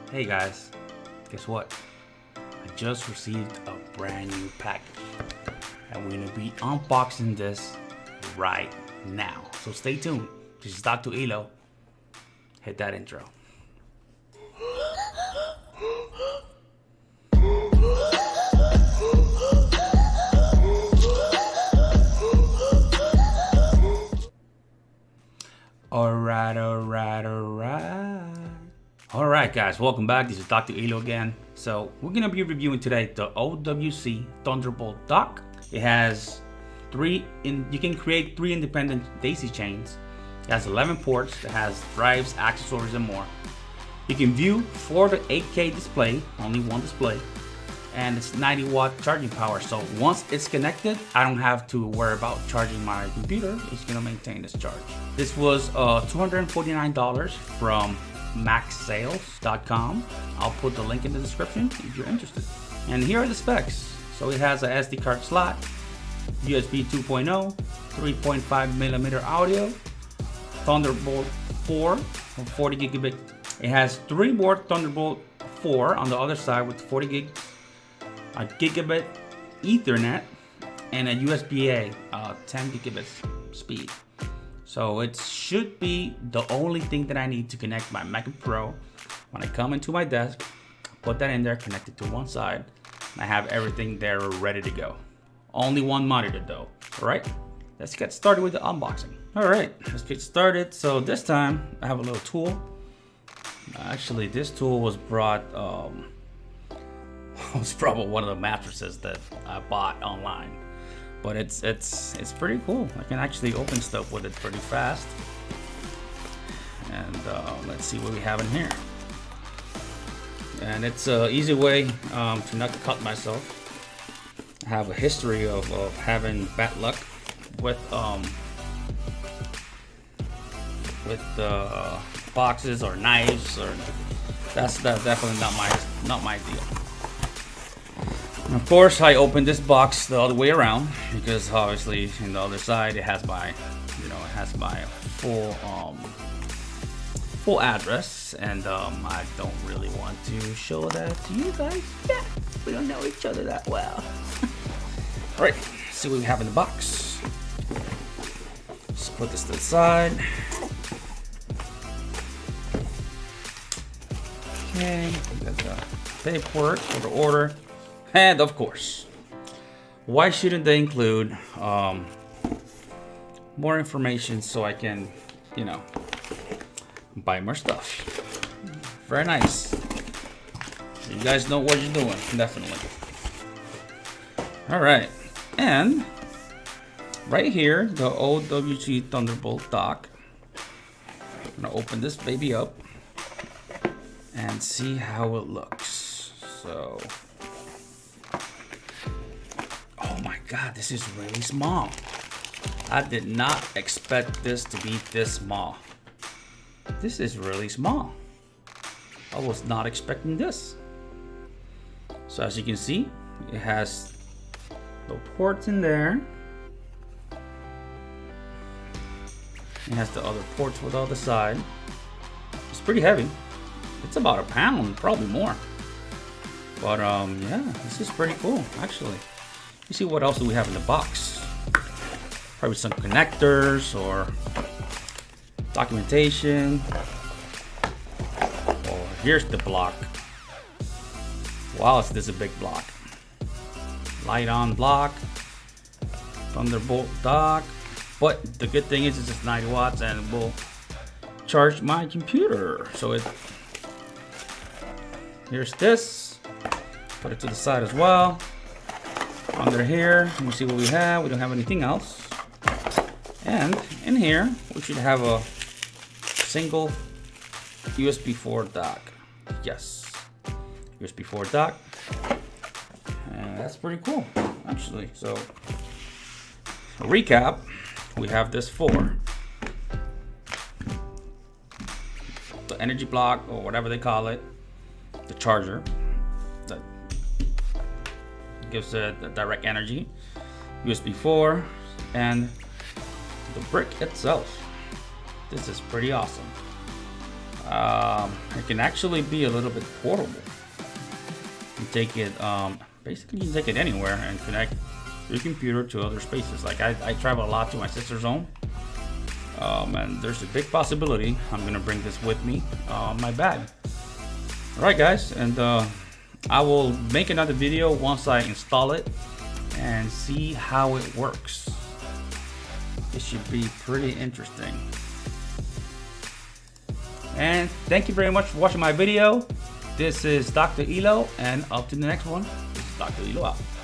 Hey guys, guess what? I just received a brand new package and we're gonna be unboxing this right now. So stay tuned. This is Dr. ELO. Hit that intro. Alright guys, welcome back. This is Dr. ELO again. So we're gonna be reviewing today the OWC Thunderbolt dock. It has you can create 3 independent daisy chains. It has 11 ports, it has drives, accessories, and more. You can view 4 to 8K display, only one display, and it's 90-watt charging power. So once it's connected, I don't have to worry about charging my computer. It's gonna maintain this charge. This was $249 from maxsales.com. I'll put the link in the description if you're interested. And here are the specs. So it has a SD card slot, USB 2.0, 3.5mm audio, Thunderbolt 4 or 40 gigabit. It has 3 more Thunderbolt 4 on the other side with 40 gig, a gigabit Ethernet, and a USB-A 10 gigabit speed. So it should be the only thing that I need to connect my MacBook Pro. When I come into my desk, put that in there, connect it to one side, and I have everything there ready to go. Only one monitor though. All right, let's get started with the unboxing. All right, let's get started. So this time I have a little tool. Actually, this tool was brought, was probably one of the mattresses that I bought online. But it's pretty cool. I can actually open stuff with it pretty fast. And let's see what we have in here. And it's an easy way to not cut myself. I have a history of having bad luck with boxes or knives, or that's definitely not my deal. And of course, I opened this box the other way around because obviously in the other side it has my, full address, and I don't really want to show that to you guys. Yeah, we don't know each other that well. All right, let's see what we have in the box. Just put this to the side. Okay, we got the paperwork for the order. And of course, why shouldn't they include more information so I can, buy more stuff? Very nice. You guys know what you're doing, definitely. All right, and right here, the OWC Thunderbolt dock. I'm gonna open this baby up and see how it looks. So. Oh my God, this is really small. I did not expect this to be this small. This is really small. I was not expecting this. So as you can see, it has the ports in there. It has the other ports with the other side. It's pretty heavy. It's about a pound, probably more. But yeah, this is pretty cool, actually. You see what else do we have in the box? Probably some connectors or documentation. Oh, here's the block. Wow, this is a big block. Light on block. Thunderbolt dock. But the good thing is it's 90 watts and it will charge my computer. So here's this. Put it to the side as well. Under here, let me see what we have. We don't have anything else. And in here, we should have a single USB 4 dock. Yes, USB 4 dock. And that's pretty cool, actually. So, a recap, we have this for the energy block, or whatever they call it, the charger. That gives it the direct energy, USB 4, and the brick itself. This is pretty awesome. it can actually be a little bit portable. You take it, basically you can take it anywhere and connect your computer to other spaces. Like I travel a lot to my sister's home, and there's a big possibility I'm gonna bring this with me on my bag. All right, guys, and I will make another video once I install it and see how it works. It should be pretty interesting. And thank you very much for watching my video. This is Dr. ELO, and up to the next one. This is Dr. ELO out.